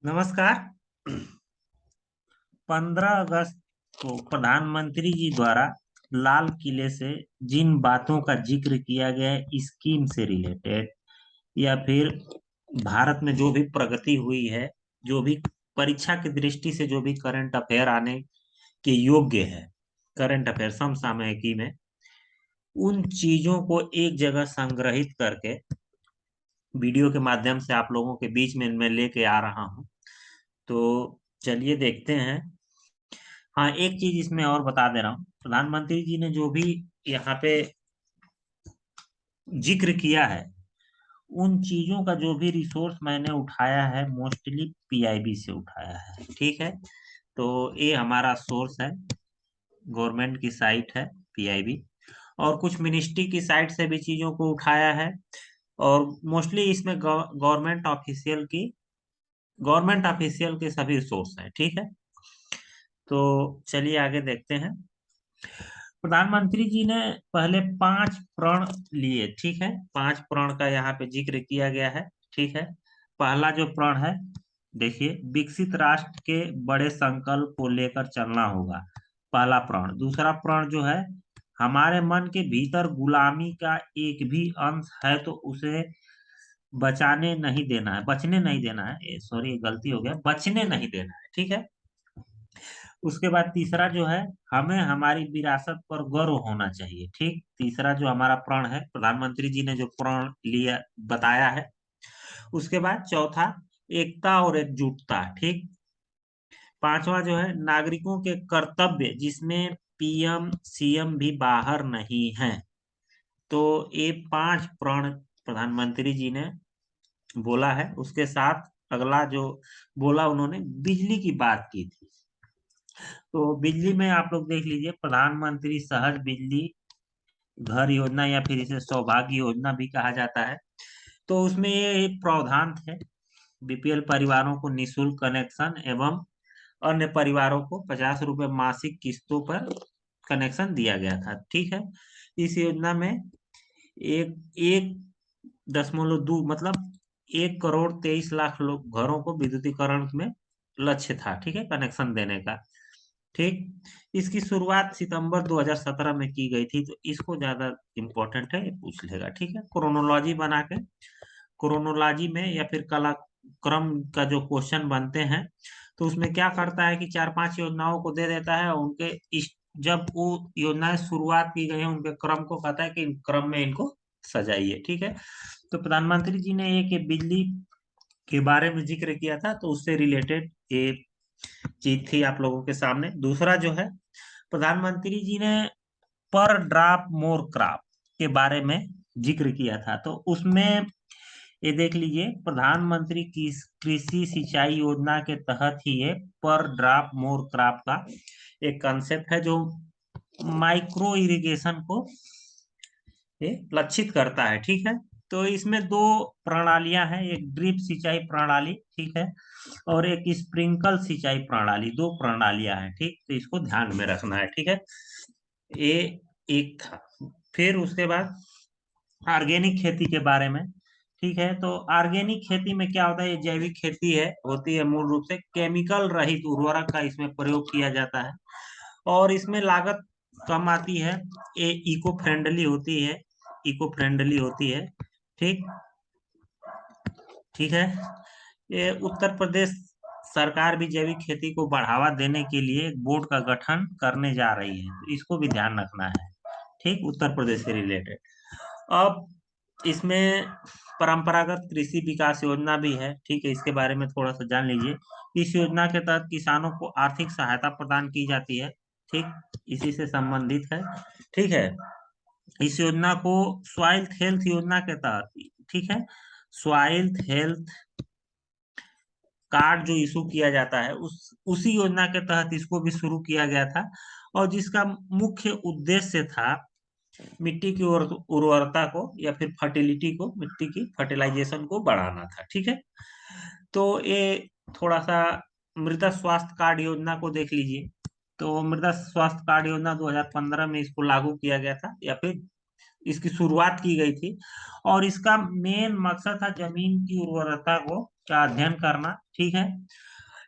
नमस्कार। 15 अगस्त को प्रधानमंत्री जी द्वारा लाल किले से जिन बातों का जिक्र किया गया है स्कीम से रिलेटेड या फिर भारत में जो भी प्रगति हुई है, जो भी परीक्षा की दृष्टि से जो भी करंट अफेयर आने के योग्य है, करंट अफेयर समसामयिकी में उन चीजों को एक जगह संग्रहित करके वीडियो के माध्यम से आप लोगों के बीच में मैं लेके आ रहा हूँ। तो चलिए देखते हैं। हाँ, एक चीज इसमें और बता दे रहा हूँ। प्रधानमंत्री जी ने जो भी यहाँ पे जिक्र किया है, उन चीजों का जो भी रिसोर्स मैंने उठाया है मोस्टली पीआईबी से उठाया है। ठीक है, तो ये हमारा सोर्स है, गवर्नमेंट की साइट है पीआईबी। और कुछ मिनिस्ट्री की साइट से भी चीजों को उठाया है। और मोस्टली इसमें गवर्नमेंट ऑफिशियल के सभी सोर्स हैं। ठीक है, तो चलिए आगे देखते हैं। प्रधानमंत्री जी ने पहले 5 प्रण लिए। ठीक है, 5 प्रण का यहाँ पे जिक्र किया गया है। ठीक है, पहला जो प्रण है, देखिए, विकसित राष्ट्र के बड़े संकल्प को लेकर चलना होगा, पहला प्रण। दूसरा प्रण जो है, हमारे मन के भीतर गुलामी का एक भी अंश है तो उसे बचने नहीं देना है, सॉरी गलती हो गया, बचने नहीं देना है। ठीक है, उसके बाद तीसरा जो है, हमें हमारी विरासत पर गर्व होना चाहिए। ठीक, तीसरा जो हमारा प्रण है, प्रधानमंत्री जी ने जो प्रण लिया बताया है। उसके बाद चौथा, एकता और एकजुटता। ठीक, पांचवा जो है, नागरिकों के कर्तव्य जिसमें पीएम सीएम भी बाहर नहीं है। तो ये 5 प्रण प्रधानमंत्री जी ने बोला है। उसके साथ अगला जो बोला, उन्होंने बिजली की बात की थी। तो बिजली में आप लोग देख लीजिए, प्रधानमंत्री सहज बिजली घर योजना या फिर इसे सौभाग्य योजना भी कहा जाता है। तो उसमें ये एक प्रावधान थे, बीपीएल परिवारों को निशुल्क कनेक्शन एवं अन्य परिवारों को 50 रुपए मासिक किस्तों पर कनेक्शन दिया गया था। ठीक है, इस योजना में एक एक 1.2 मतलब 1,23,00,000 लोग घरों को विद्युतीकरण में लक्ष्य था। ठीक है, कनेक्शन देने का। ठीक, इसकी शुरुआत सितंबर 2017 में की गई थी। तो इसको ज्यादा इम्पोर्टेंट है, ये पूछ लेगा। ठीक है, क्रोनोलॉजी बना के, क्रोनोलॉजी में या फिर कला क्रम का जो क्वेश्चन बनते हैं, तो उसमें क्या करता है कि 4-5 योजनाओं को दे देता है। उनके जब वो योजनाएं शुरुआत की गई है उनके क्रम को कहता है कि क्रम में इनको सजाइए। ठीक है, तो प्रधानमंत्री जी ने एक बिजली के बारे में जिक्र किया था, तो उससे रिलेटेड ये चीज थी आप लोगों के सामने। दूसरा जो है, प्रधानमंत्री जी ने पर ड्रॉप मोर क्रॉप के बारे में जिक्र किया था। तो उसमें ये देख लीजिए, प्रधानमंत्री की कृषि सिंचाई योजना के तहत ही ये पर ड्रॉप मोर क्रॉप का एक कंसेप्ट है, जो माइक्रो इरिगेशन को ये लक्षित करता है। ठीक है, तो इसमें दो प्रणालियां हैं, एक ड्रिप सिंचाई प्रणाली, ठीक है, और एक स्प्रिंकल सिंचाई प्रणाली। दो प्रणालियां हैं। ठीक, तो इसको ध्यान में रखना है। ठीक है, ये एक था। फिर उसके बाद ऑर्गेनिक खेती के बारे में। ठीक है, तो ऑर्गेनिक खेती में क्या होता है, ये जैविक खेती है, होती है मूल रूप से केमिकल रहित उर्वरक का इसमें प्रयोग किया जाता है और इसमें लागत कम आती है। ये इको फ्रेंडली होती है। ठीक, ठीक है, ये उत्तर प्रदेश सरकार भी जैविक खेती को बढ़ावा देने के लिए एक बोर्ड का गठन करने जा रही है, तो इसको भी ध्यान रखना है। ठीक, उत्तर प्रदेश से रिलेटेड। अब इसमें परंपरागत कृषि विकास योजना भी है। ठीक है, इसके बारे में थोड़ा सा जान लीजिए। इस योजना के तहत किसानों को आर्थिक सहायता प्रदान की जाती है। ठीक, इसी से संबंधित है। ठीक है, इस योजना को सॉइल हेल्थ योजना के तहत, ठीक है, सॉइल हेल्थ कार्ड जो इशू किया जाता है, उसी योजना के तहत इसको भी शुरू किया गया था। और जिसका मुख्य उद्देश्य था मिट्टी की उर्वरता को या फिर फर्टिलिटी को, मिट्टी की फर्टिलाइजेशन को बढ़ाना था। ठीक है, तो ये थोड़ा सा मृदा स्वास्थ्य कार्ड योजना को देख लीजिए। तो मृदा स्वास्थ्य कार्ड योजना 2015 में इसको लागू किया गया था, या फिर इसकी शुरुआत की गई थी। और इसका मेन मकसद था जमीन की उर्वरता को का अध्ययन करना, ठीक है।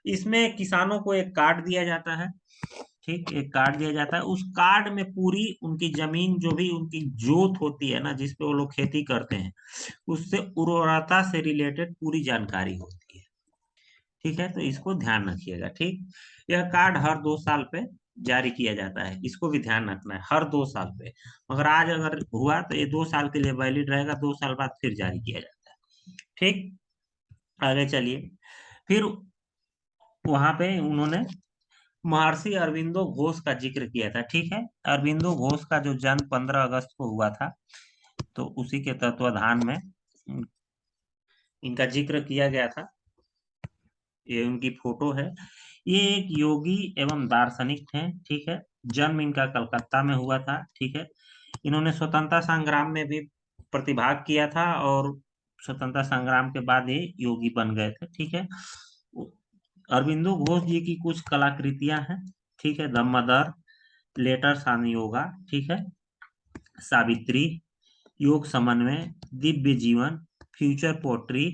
इसमें किसानों को एक कार्ड दिया जाता है, ठीक, एक कार्ड दिया जाता है। उस कार्ड में पूरी उनकी जमीन, जो भी उनकी जोत होती है ना, जिस पे वो लोग खेती करते हैं, उससे उर्वरता से रिलेटेड पूरी जानकारी होती है, ठीक है। तो इसको ध्यान रखिएगा, ठीक। यह कार्ड हर 2 साल पे जारी किया जाता है, इसको भी ध्यान रखना है, हर 2 साल पे। मगर आज अगर हुआ तो ये 2 साल के लिए वैलिड रहेगा, 2 साल बाद फिर जारी किया जाता है, ठीक। आगे चलिए। फिर वहां पे उन्होंने महर्षि अरविंदो घोष का जिक्र किया था, ठीक है। अरविंदो घोष का जो जन्म 15 अगस्त को हुआ था, तो उसी के तत्वाधान में इनका जिक्र किया गया था। ये उनकी फोटो है। ये एक योगी एवं दार्शनिक थे, ठीक है। जन्म इनका कलकत्ता में हुआ था, ठीक है। इन्होंने स्वतंत्रता संग्राम में भी प्रतिभाग किया था, और स्वतंत्रता संग्राम के बाद ये योगी बन गए थे, ठीक है। अरविंदो घोष जी की कुछ कलाकृतियां हैं, ठीक है। The mother, letters on yoga, ठीक है। सावित्री, योग समन्वय, दिव्य जीवन, फ्यूचर पोट्री,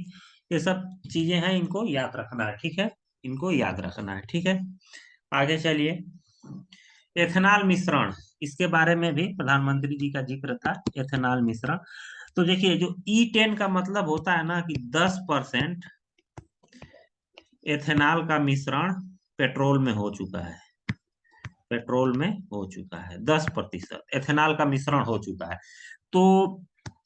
ये सब चीजें हैं, इनको याद रखना है, ठीक है। इनको याद रखना है, ठीक है। आगे चलिए। एथेनॉल मिश्रण, इसके बारे में भी प्रधानमंत्री जी का जिक्र था, एथेनॉल मिश्रण। तो देखिए, जो E10 का मतलब होता है ना कि 10% एथेनॉल का मिश्रण पेट्रोल में हो चुका है, पेट्रोल में हो चुका है, 10% एथेनॉल का मिश्रण हो चुका है। तो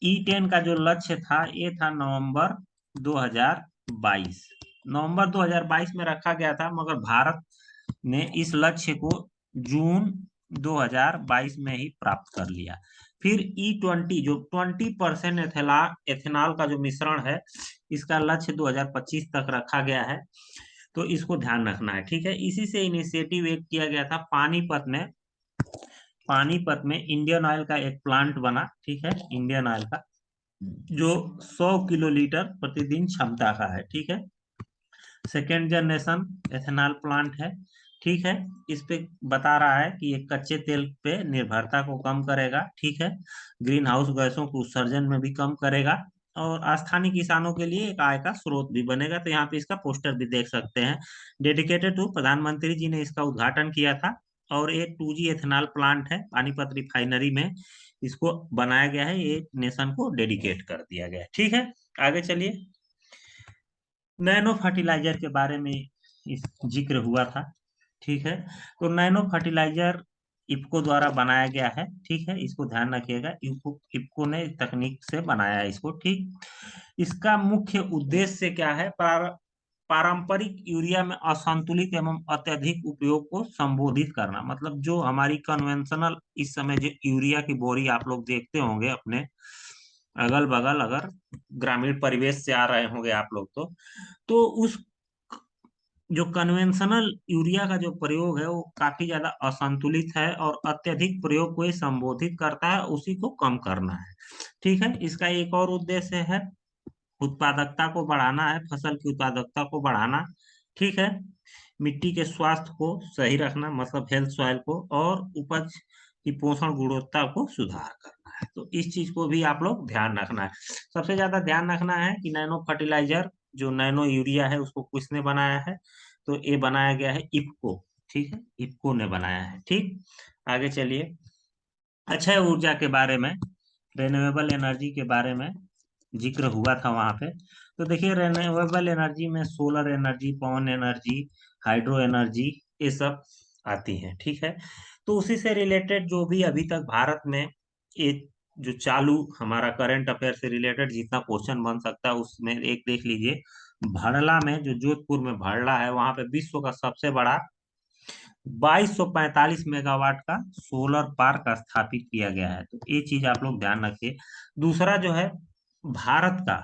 E10 का जो लक्ष्य था, ये था नवंबर 2022, नवंबर 2022 में रखा गया था, मगर भारत ने इस लक्ष्य को जून 2022 में ही प्राप्त कर लिया। फिर E20 जो 20% एथेनॉल का जो मिश्रण है, इसका लक्ष्य 2025 तक रखा गया है। तो इसको ध्यान रखना है, ठीक है। इसी से इनिशिएटिव एक किया गया था पानीपत में, पानीपत में इंडियन ऑयल का एक प्लांट बना, ठीक है, इंडियन ऑयल का, जो 100 किलोलीटर प्रतिदिन क्षमता का है, ठीक है। सेकेंड जनरेशन एथेनॉल प्लांट है, ठीक है। इस पे बता रहा है कि ये कच्चे तेल पे निर्भरता को कम करेगा, ठीक है। ग्रीन हाउस गैसों के उत्सर्जन में भी कम करेगा, और स्थानीय किसानों के लिए एक आय का स्रोत भी बनेगा। तो यहाँ पे इसका पोस्टर भी देख सकते हैं, डेडिकेटेड टू प्रधानमंत्री जी ने इसका उद्घाटन किया था। और एक 2G एथेनॉल प्लांट है पानीपत रिफाइनरी में, इसको बनाया गया है, ये नेशन को डेडिकेट कर दिया गया है, ठीक है। आगे चलिए। नैनो फर्टिलाइजर के बारे में इस जिक्र हुआ था, ठीक है। तो नैनो फर्टिलाइजर इफ्को द्वारा बनाया गया है, ठीक है। इसको ध्यान रखिएगा, इफ्को ने तकनीक से बनाया है इसको, ठीक। इसका मुख्य उद्देश्य क्या है? पारंपरिक यूरिया में असंतुलित एवं अत्यधिक उपयोग को संबोधित करना। मतलब जो हमारी कन्वेंशनल इस समय जो यूरिया की बोरी आप लोग देखते होंगे अपने अगल बगल, अगर ग्रामीण परिवेश से आ रहे होंगे आप लोग, तो उस जो कन्वेंशनल यूरिया का जो प्रयोग है वो काफी ज्यादा असंतुलित है, और अत्यधिक प्रयोग को ये संबोधित करता है, उसी को कम करना है, ठीक है। इसका एक और उद्देश्य है उत्पादकता को बढ़ाना है, फसल की उत्पादकता को बढ़ाना, ठीक है। मिट्टी के स्वास्थ्य को सही रखना, मतलब हेल्थ सॉइल को, और उपज की पोषण गुणवत्ता को सुधार करना है। तो इस चीज को भी आप लोग ध्यान रखना है। सबसे ज्यादा ध्यान रखना है कि नैनो फर्टिलाइजर जो नैनो यूरिया है उसको किसने बनाया है? तो ये बनाया गया है इफ्को, ठीक है, इफ्को ने बनाया है, ठीक। आगे चलिए। अक्षय ऊर्जा के बारे में, रिन्यूएबल एनर्जी के बारे में जिक्र हुआ था वहां पे। तो देखिए, रिन्यूएबल एनर्जी में सोलर एनर्जी, पवन एनर्जी, हाइड्रो एनर्जी, ये सब आती हैं, ठीक है। तो उसी से रिलेटेड जो भी अभी तक भारत में ये जो चालू हमारा करंट अफेयर से रिलेटेड जितना क्वेश्चन बन सकता है, उसमें एक देख लीजिए। भड़ला में, जो जोधपुर में भड़ला है, वहां पे विश्व का सबसे बड़ा 2245 मेगावाट का सोलर पार्क स्थापित किया गया है। तो ये चीज आप लोग ध्यान रखिए। दूसरा जो है, भारत का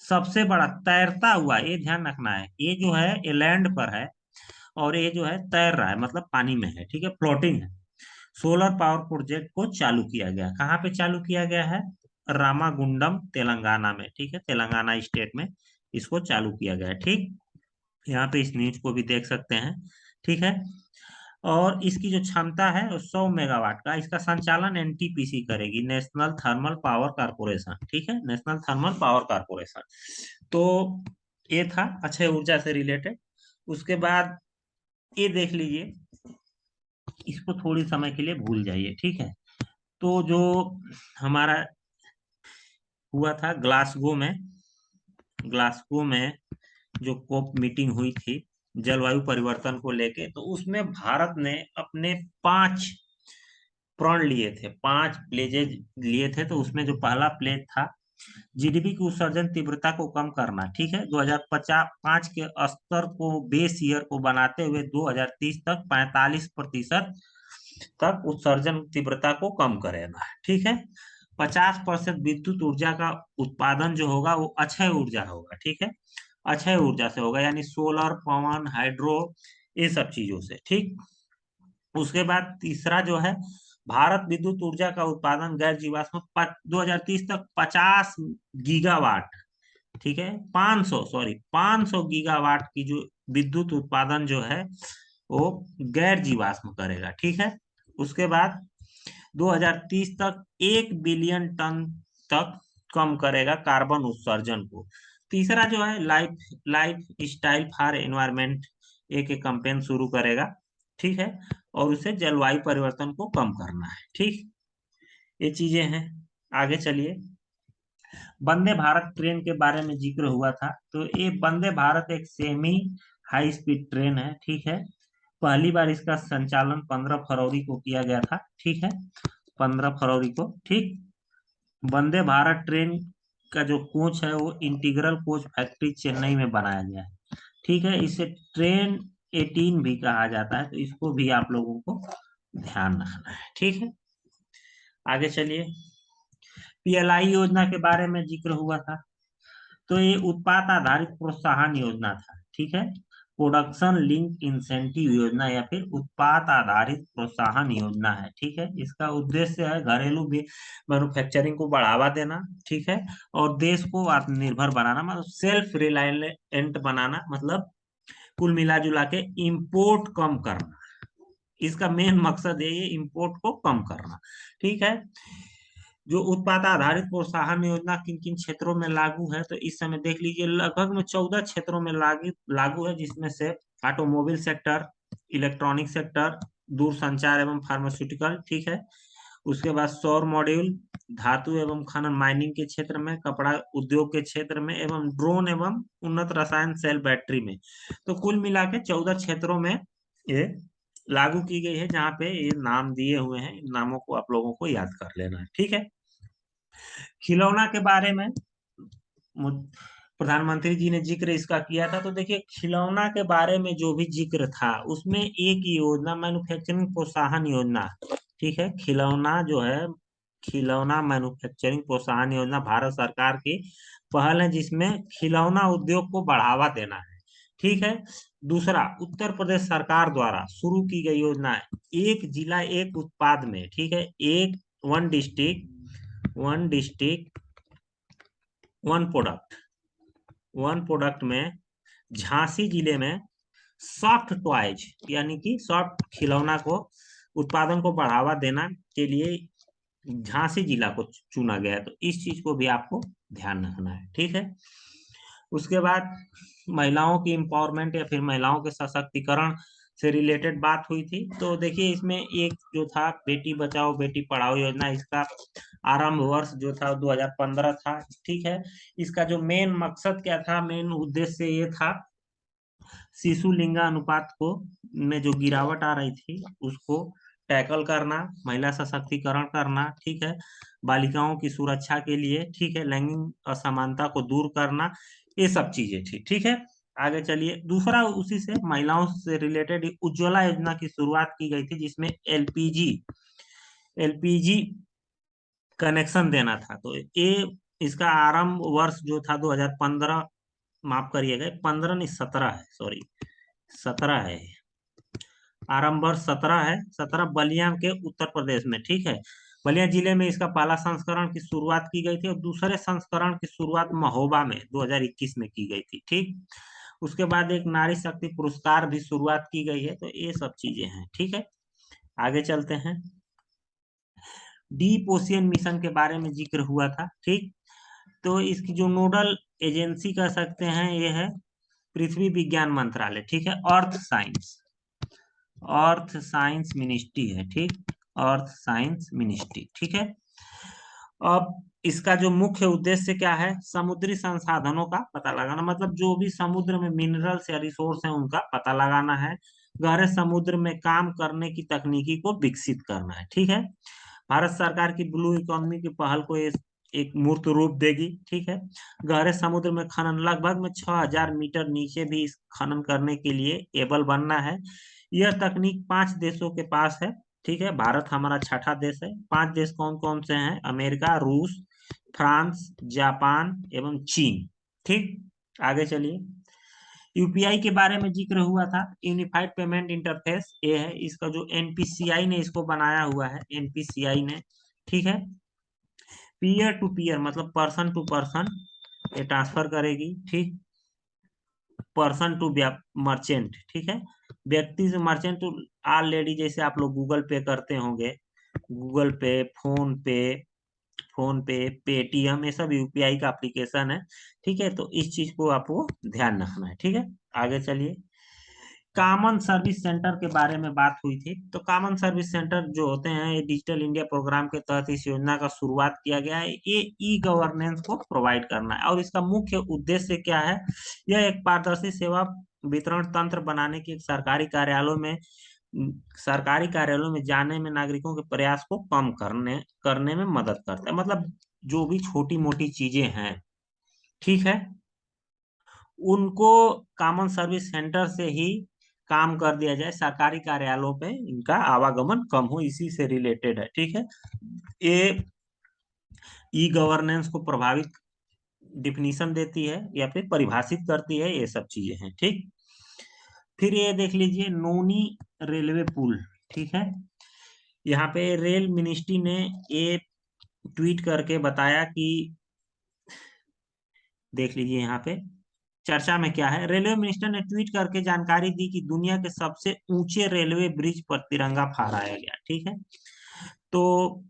सबसे बड़ा तैरता हुआ, ये ध्यान रखना है, ये जो है ये लैंड पर है, और ये जो है तैर रहा है, मतलब पानी में है, ठीक है, फ्लोटिंग है। सोलर पावर प्रोजेक्ट को चालू किया गया, कहाँ पे चालू किया गया है? रामागुंडम, तेलंगाना में, ठीक है, तेलंगाना स्टेट में इसको चालू किया गया है, ठीक। यहाँ पे इस न्यूज को भी देख सकते हैं, ठीक है। और इसकी जो क्षमता है वो 100 मेगावाट का। इसका संचालन एनटीपीसी करेगी, नेशनल थर्मल पावर कारपोरेशन, ठीक है, नेशनल थर्मल पावर कारपोरेशन। तो ये था अक्षय ऊर्जा से रिलेटेड। उसके बाद ये देख लीजिए, इसको थोड़ी समय के लिए भूल जाइए, ठीक है। तो जो हमारा हुआ था ग्लासगो में जो कोप मीटिंग हुई थी जलवायु परिवर्तन को लेके, तो उसमें भारत ने अपने 5 प्रण लिए थे, 5 प्लेजेज लिए थे। तो उसमें जो पहला प्लेज था, जीडीपी की उत्सर्जन तीव्रता को कम करना, ठीक है, 2055 के स्तर को बेस ईयर को बनाते हुए 2030 तक 45% तक उत्सर्जन तीव्रता को कम करेगा, ठीक है। 50% विद्युत ऊर्जा का उत्पादन जो होगा वो अक्षय ऊर्जा होगा, ठीक है, अक्षय ऊर्जा से होगा, यानी सोलर, पवन, हाइड्रो, ये सब चीजों से, ठीक। उसके बाद तीसरा जो है, भारत विद्युत ऊर्जा का उत्पादन गैर जीवाश्म 2030 तक 50 गीगावाट, ठीक है, 500 गीगावाट की जो विद्युत उत्पादन जो है वो गैर जीवाश्म करेगा, ठीक है। उसके बाद 2030 तक 1 बिलियन टन तक कम करेगा कार्बन उत्सर्जन को। तीसरा जो है, life life style for environment, एक कैंपेन शुरू करेगा, ठीक है, और उसे जलवायु परिवर्तन को कम करना है, ठीक। ये चीजें हैं। आगे चलिए, वंदे भारत ट्रेन के बारे में जिक्र हुआ था। तो ये वंदे भारत एक सेमी हाई स्पीड ट्रेन है, ठीक है। पहली बार इसका संचालन 15 फरवरी को किया गया था, ठीक है, 15 फरवरी को, ठीक। वंदे भारत ट्रेन का जो कोच है वो इंटीग्रल कोच फैक्ट्री चेन्नई में बनाया गया है, ठीक है। इसे ट्रेन 18 भी कहा जाता है, तो इसको भी आप लोगों को ध्यान रखना है, ठीक है। आगे चलिए, पीएलआई योजना के बारे में जिक्र हुआ था। तो ये उत्पाद आधारित प्रोत्साहन योजना था, ठीक है, प्रोडक्शन लिंक इंसेंटिव योजना या फिर उत्पाद आधारित प्रोत्साहन योजना है, ठीक है। इसका उद्देश्य है घरेलू मैन्युफैक्चरिंग को बढ़ावा देना, ठीक है, और देश को आत्मनिर्भर बनाना, मतलब सेल्फ रिलायंट बनाना, मतलब कुल मिला जुला के इम्पोर्ट कम करना। इसका मेन मकसद है ये इम्पोर्ट को कम करना, ठीक है। जो उत्पाद आधारित प्रोत्साहन योजना किन किन क्षेत्रों में लागू है, तो इस समय देख लीजिए, लगभग में 14 क्षेत्रों में लागू लागू है, जिसमें से ऑटोमोबाइल सेक्टर, इलेक्ट्रॉनिक सेक्टर, दूरसंचार एवं फार्मास्यूटिकल, ठीक है। उसके बाद सौर मॉड्यूल, धातु एवं खनन माइनिंग के क्षेत्र में, कपड़ा उद्योग के क्षेत्र में, एवं ड्रोन एवं उन्नत रसायन सेल बैटरी में। तो कुल मिला के 14 क्षेत्रों में ये लागू की गई है, जहाँ पे ये नाम दिए हुए हैं। इन नामों को आप लोगों को याद कर लेना है, ठीक है। खिलौना के बारे में प्रधानमंत्री जी ने जिक्र इसका किया था। तो देखिए, खिलौना के बारे में जो भी जिक्र था उसमें एक योजना मैन्युफैक्चरिंग प्रोत्साहन योजना, ठीक है, खिलौना जो है, खिलौना मैन्युफैक्चरिंग प्रोत्साहन योजना भारत सरकार की पहल है, जिसमें खिलौना उद्योग को बढ़ावा देना है, ठीक है। दूसरा, उत्तर प्रदेश सरकार द्वारा शुरू की गई योजना है, एक जिला एक उत्पाद में, ठीक है, एक one district one product, one product में झांसी जिले में सॉफ्ट टॉयज यानी कि सॉफ्ट खिलौना को उत्पादन को बढ़ावा देना के लिए झांसी जिला को चुना गया है। तो इस चीज को भी आपको ध्यान रखना है, ठीक है। उसके बाद महिलाओं की एम्पावरमेंट या फिर महिलाओं के सशक्तिकरण से रिलेटेड बात हुई थी। तो देखिए, इसमें एक जो था बेटी बचाओ बेटी पढ़ाओ योजना, इसका आरंभ वर्ष जो था 2015 था, ठीक है। इसका जो मेन मकसद क्या था, मेन उद्देश्य ये था, शिशु लिंगानुपात को में जो गिरावट आ रही थी उसको टैकल करना, महिला सशक्तिकरण करना, ठीक है, बालिकाओं की सुरक्षा के लिए, ठीक है, लैंगिक असमानता को दूर करना, ये सब चीजें थी, ठीक है। आगे चलिए, दूसरा उसी से महिलाओं से रिलेटेड उज्ज्वला योजना की शुरुआत की गई थी, जिसमें एलपीजी एलपीजी कनेक्शन देना था। तो ये इसका आरंभ वर्ष जो था 2015, माफ करिएगा, 15 नहीं 17 है, सॉरी 17 है, आरंभ वर्ष 17 है, 17 बलिया के उत्तर प्रदेश में, ठीक है। बलिया जिले में इसका पहला संस्करण की शुरुआत की गई थी, और दूसरे संस्करण की शुरुआत महोबा में 2021 में की गई थी, ठीक। उसके बाद एक नारी शक्ति पुरस्कार भी शुरुआत की गई है। तो ये सब चीजें हैं, ठीक है। आगे चलते हैं। डीप ओशियन मिशन के बारे में जिक्र हुआ था, ठीक। तो इसकी जो नोडल एजेंसी कह सकते हैं ये है पृथ्वी विज्ञान मंत्रालय, ठीक है। अर्थ साइंस मिनिस्ट्री है, ठीक। अर्थ साइंस मिनिस्ट्री, ठीक है। अब इसका जो मुख्य उद्देश्य क्या है, समुद्री संसाधनों का पता लगाना, मतलब जो भी समुद्र में मिनरल्स या रिसोर्स हैं उनका पता लगाना है। गहरे समुद्र में काम करने की तकनीकी को विकसित करना है, ठीक है। भारत सरकार की ब्लू इकोनॉमी की पहल को एक मूर्त रूप देगी, ठीक है। गहरे समुद्र में खनन, लगभग में 6000 मीटर नीचे भी इस खनन करने के लिए एबल बनना है। यह तकनीक 5 देशों के पास है, ठीक है। भारत हमारा छठा देश है। 5 देश कौन कौन से हैं? अमेरिका, रूस, फ्रांस, जापान एवं चीन, ठीक। आगे चलिए। यूपीआई के बारे में जिक्र हुआ था, यूनिफाइड पेमेंट इंटरफेस, ये है इसका जो एनपीसीआई ने इसको बनाया हुआ है, एनपीसीआई ने, ठीक है। पीयर टू पीयर मतलब पर्सन टू पर्सन ये ट्रांसफर करेगी, ठीक। पर्सन टू मर्चेंट, ठीक है। व्यक्ति से मर्चेंट टू ऑलरेडी जैसे आप लोग गूगल पे करते होंगे, गूगल पे, फोन पे, पेटीएम, ये सब यूपीआई का एप्लीकेशन है, ठीक है। तो इस चीज को आपको ध्यान रखना है, ठीक है। आगे चलिए। कॉमन सर्विस सेंटर के बारे में बात हुई थी। तो कॉमन सर्विस सेंटर जो होते हैं ये डिजिटल इंडिया प्रोग्राम के तहत इस योजना का शुरुआत किया गया है। ये ई गवर्नेंस को प्रोवाइड करना है और इसका मुख्य उद्देश्य क्या है, यह एक पारदर्शी सेवा वितरण तंत्र बनाने की सरकारी कार्यालयों में जाने में नागरिकों के प्रयास को कम करने में मदद करता है। मतलब जो भी छोटी मोटी चीजें हैं, ठीक है, उनको कॉमन सर्विस सेंटर से ही काम कर दिया जाए, सरकारी कार्यालयों पे इनका आवागमन कम हो, इसी से रिलेटेड है, ठीक है। ये ई गवर्नेंस को प्रभावित डिफिनीशन देती है या फिर परिभाषित करती है, ये सब चीजें हैं, ठीक। फिर ये देख लीजिए नोनी रेलवे पुल, ठीक है। यहाँ पे रेल मिनिस्ट्री ने ये ट्वीट करके बताया कि, देख लीजिए यहाँ पे चर्चा में क्या है। रेलवे मिनिस्टर ने ट्वीट करके जानकारी दी कि दुनिया के सबसे ऊंचे रेलवे ब्रिज पर तिरंगा फहराया गया, ठीक है। तो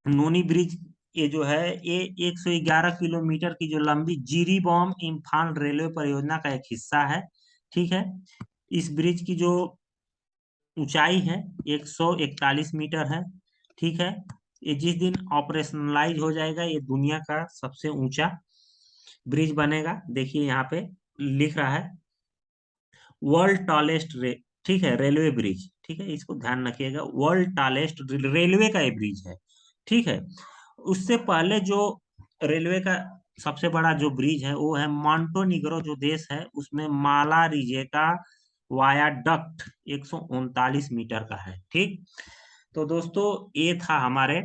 नोनी ब्रिज ये जो है ये 111 किलोमीटर की जो लंबी जिरीबॉम इम्फाल रेलवे परियोजना का एक हिस्सा है, ठीक है। इस ब्रिज की जो ऊंचाई है 141 मीटर है, ठीक है। ये जिस दिन ऑपरेशनलाइज हो जाएगा ये दुनिया का सबसे ऊंचा ब्रिज बनेगा। देखिए यहाँ पे लिख रहा है वर्ल्ड टॉलेस्ट ठीक है, रेलवे ब्रिज, ठीक है, इसको ध्यान रखिएगा। वर्ल्ड टॉलेस्ट रेलवे का ये ब्रिज है, ठीक है। उससे पहले जो रेलवे का सबसे बड़ा जो ब्रिज है वो है मॉन्टेनिग्रो जो देश है उसमें माला रिजेटा वायाडक्ट 139 मीटर का है, ठीक। तो दोस्तों ये था हमारे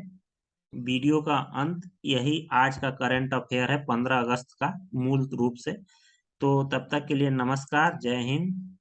वीडियो का अंत। यही आज का करंट अफेयर है 15 अगस्त का मूल रूप से। तो तब तक के लिए नमस्कार, जय हिंद।